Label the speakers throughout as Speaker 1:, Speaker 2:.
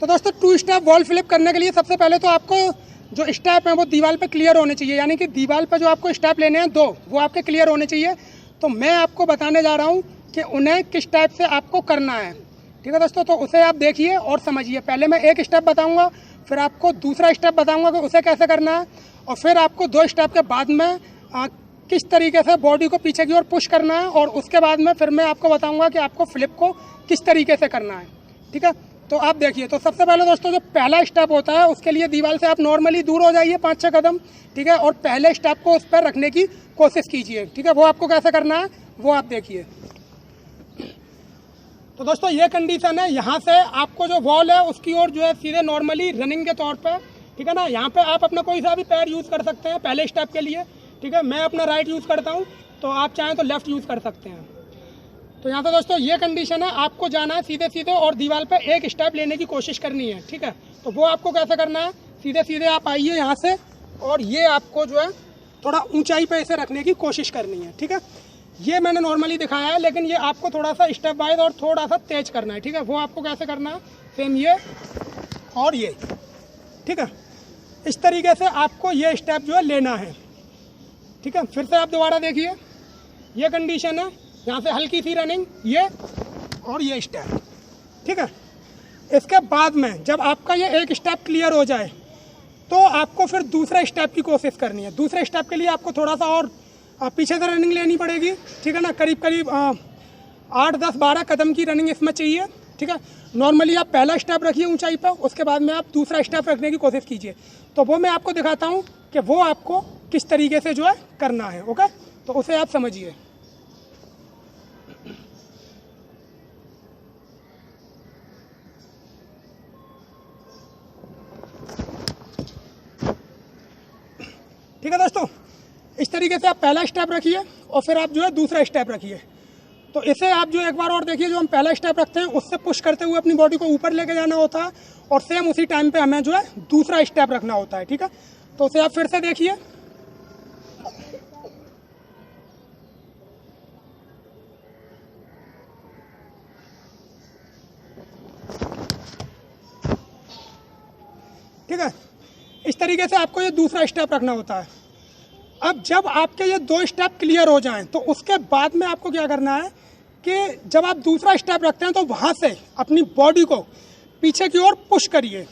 Speaker 1: तो दोस्तों 2 step wall flip करने के लिए सबसे पहले तो आपको जो स्टेप हैं वो दीवार पे क्लियर होने चाहिए, यानी कि दीवार पे जो आपको स्टेप लेने हैं 2 वो आपके क्लियर होने चाहिए। तो मैं आपको बताने जा रहा हूँ कि उन्हें किस टाइप से आपको करना है। ठीक है दोस्तों, तो उसे आप देखिए और समझिए। पहले मैं एक स्टेप बताऊँगा, फिर आपको दूसरा स्टेप बताऊँगा कि उसे कैसे करना है, और फिर आपको 2 स्टेप के बाद में किस तरीके से बॉडी को पीछे की ओर पुश करना है, और उसके बाद में फिर मैं आपको बताऊँगा कि आपको फ्लिप को किस तरीके से करना है। ठीक है, तो आप देखिए। तो सबसे पहले दोस्तों जो पहला स्टेप होता है उसके लिए दीवार से आप नॉर्मली दूर हो जाइए 5-6 कदम। ठीक है, और पहले स्टेप को उस पर रखने की कोशिश कीजिए। ठीक है, वो आपको कैसे करना है वो आप देखिए। तो दोस्तों ये कंडीशन है, यहाँ से आपको जो वॉल है उसकी ओर जो है सीधे नॉर्मली रनिंग के तौर पर, ठीक है ना, यहाँ पे आप अपना कोई सा भी पैर यूज़ कर सकते हैं पहले स्टेप के लिए। ठीक है, मैं अपना राइट यूज़ करता हूँ, तो आप चाहें तो लेफ्ट यूज़ कर सकते हैं। तो यहाँ पे दोस्तों ये कंडीशन है, आपको जाना है सीधे सीधे और दीवार पे एक स्टेप लेने की कोशिश करनी है। ठीक है, तो वो आपको कैसे करना है, सीधे सीधे आप आइए यहाँ से, और ये आपको जो है थोड़ा ऊंचाई पे इसे रखने की कोशिश करनी है। ठीक है, ये मैंने नॉर्मली दिखाया है, लेकिन ये आपको थोड़ा सा स्टेप वाइज और थोड़ा सा तेज करना है। ठीक है, वो आपको कैसे करना है, सेम ये और ये, ठीक है। इस तरीके से आपको ये स्टेप जो है लेना है, ठीक है। फिर से आप दोबारा देखिए, ये कंडीशन है, यहाँ से हल्की सी रनिंग, ये और ये स्टेप, ठीक है। इसके बाद में जब आपका ये एक स्टेप क्लियर हो जाए तो आपको फिर दूसरे स्टेप की कोशिश करनी है। दूसरे स्टेप के लिए आपको थोड़ा सा और पीछे से रनिंग लेनी पड़ेगी, ठीक है ना। करीब करीब 8, 10, 12 कदम की रनिंग इसमें चाहिए, ठीक है। नॉर्मली आप पहला स्टेप रखिए ऊंचाई पर, उसके बाद में आप दूसरा स्टेप रखने की कोशिश कीजिए। तो वो मैं आपको दिखाता हूँ कि वो आपको किस तरीके से जो है करना है, ओके। तो उसे आप समझिए। ठीक है दोस्तों, इस तरीके से आप पहला स्टेप रखिए और फिर आप जो है दूसरा स्टेप रखिए। तो इसे आप जो एक बार और देखिए, जो हम पहला स्टेप रखते हैं उससे पुश करते हुए अपनी बॉडी को ऊपर लेके जाना होता है, और सेम उसी टाइम पे हमें जो है दूसरा स्टेप रखना होता है, ठीक है। तो उसे आप फिर से देखिए। ठीक है, इस तरीके से आपको ये दूसरा स्टेप रखना होता है। अब जब आपके ये 2 स्टेप क्लियर हो जाएं तो उसके बाद में आपको क्या करना है कि जब आप दूसरा स्टेप रखते हैं तो वहाँ से अपनी बॉडी को पीछे की ओर पुश करिए,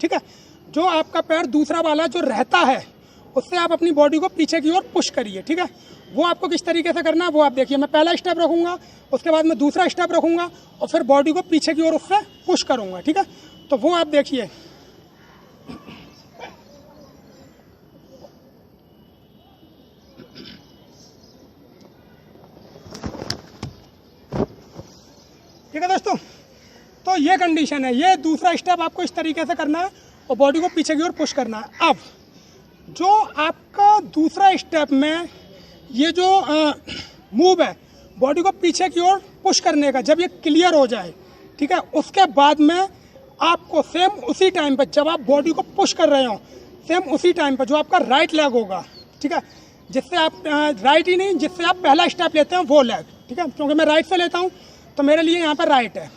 Speaker 1: ठीक है। जो आपका पैर दूसरा वाला जो रहता है उससे आप अपनी बॉडी को पीछे की ओर पुश करिए, ठीक है। वो आपको किस तरीके से करना है वो आप देखिए। मैं पहला स्टेप रखूँगा, उसके बाद मैं दूसरा स्टेप रखूँगा और फिर बॉडी को पीछे की ओर उससे पुश करूँगा, ठीक है। तो वो आप देखिए। ठीक है दोस्तों, तो ये कंडीशन है। ये दूसरा स्टेप आपको इस तरीके से करना है और बॉडी को पीछे की ओर पुश करना है। अब जो आपका दूसरा स्टेप में ये जो मूव है बॉडी को पीछे की ओर पुश करने का, जब ये क्लियर हो जाए, ठीक है, उसके बाद में आपको सेम उसी टाइम पर जब आप बॉडी को पुश कर रहे हो, सेम उसी टाइम पर जो आपका राइट लेग होगा, ठीक है, जिससे आप राइट ही नहीं, जिससे आप पहला स्टेप लेते हैं वो लेग, ठीक है, क्योंकि मैं राइट से लेता हूँ तो मेरे लिए यहाँ पर राइट है।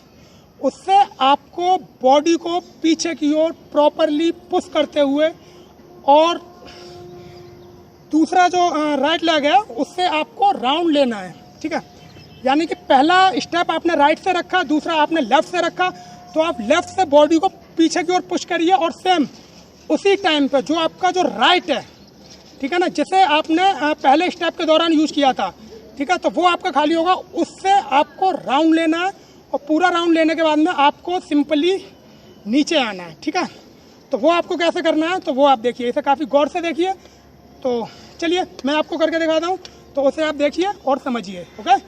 Speaker 1: उससे आपको बॉडी को पीछे की ओर प्रॉपरली पुश करते हुए और दूसरा जो राइट लेग है उससे आपको राउंड लेना है, ठीक है। यानी कि पहला स्टेप आपने राइट से रखा, दूसरा आपने लेफ्ट से रखा, तो आप लेफ्ट से बॉडी को पीछे की ओर पुश करिए और सेम उसी टाइम पे जो आपका जो राइट है, ठीक है ना, जिसे आपने पहले स्टेप के दौरान यूज़ किया था, ठीक है, तो वो आपका खाली होगा, उससे आपको राउंड लेना है और पूरा राउंड लेने के बाद में आपको सिंपली नीचे आना है, ठीक है। तो वो आपको कैसे करना है तो वो आप देखिए, इसे काफ़ी गौर से देखिए। तो चलिए मैं आपको करके दिखाता हूँ, तो उसे आप देखिए और समझिए, ओके।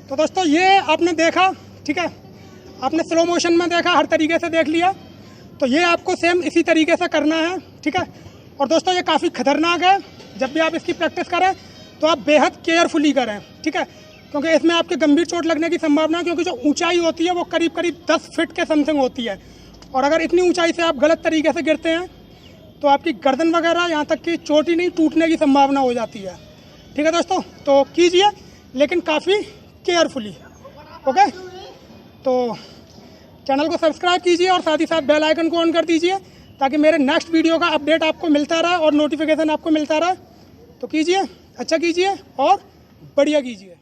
Speaker 1: तो दोस्तों ये आपने देखा, ठीक है, आपने स्लो मोशन में देखा, हर तरीके से देख लिया। तो ये आपको सेम इसी तरीके से करना है, ठीक है। और दोस्तों ये काफ़ी खतरनाक है, जब भी आप इसकी प्रैक्टिस करें तो आप बेहद केयरफुली करें, ठीक है, क्योंकि इसमें आपके गंभीर चोट लगने की संभावना है, क्योंकि जो ऊंचाई होती है वो करीब करीब 10 फीट के समथिंग होती है। और अगर इतनी ऊंचाई से आप गलत तरीके से गिरते हैं तो आपकी गर्दन वगैरह यहाँ तक कि चोट ही नहीं टूटने की संभावना हो जाती है, ठीक है दोस्तों। तो कीजिए लेकिन काफ़ी केयरफुली, ओके। तो चैनल को सब्सक्राइब कीजिए और साथ ही साथ बेल आइकन को ऑन कर दीजिए ताकि मेरे नेक्स्ट वीडियो का अपडेट आपको मिलता रहे और नोटिफिकेशन आपको मिलता रहे। तो कीजिए, अच्छा कीजिए और बढ़िया कीजिए।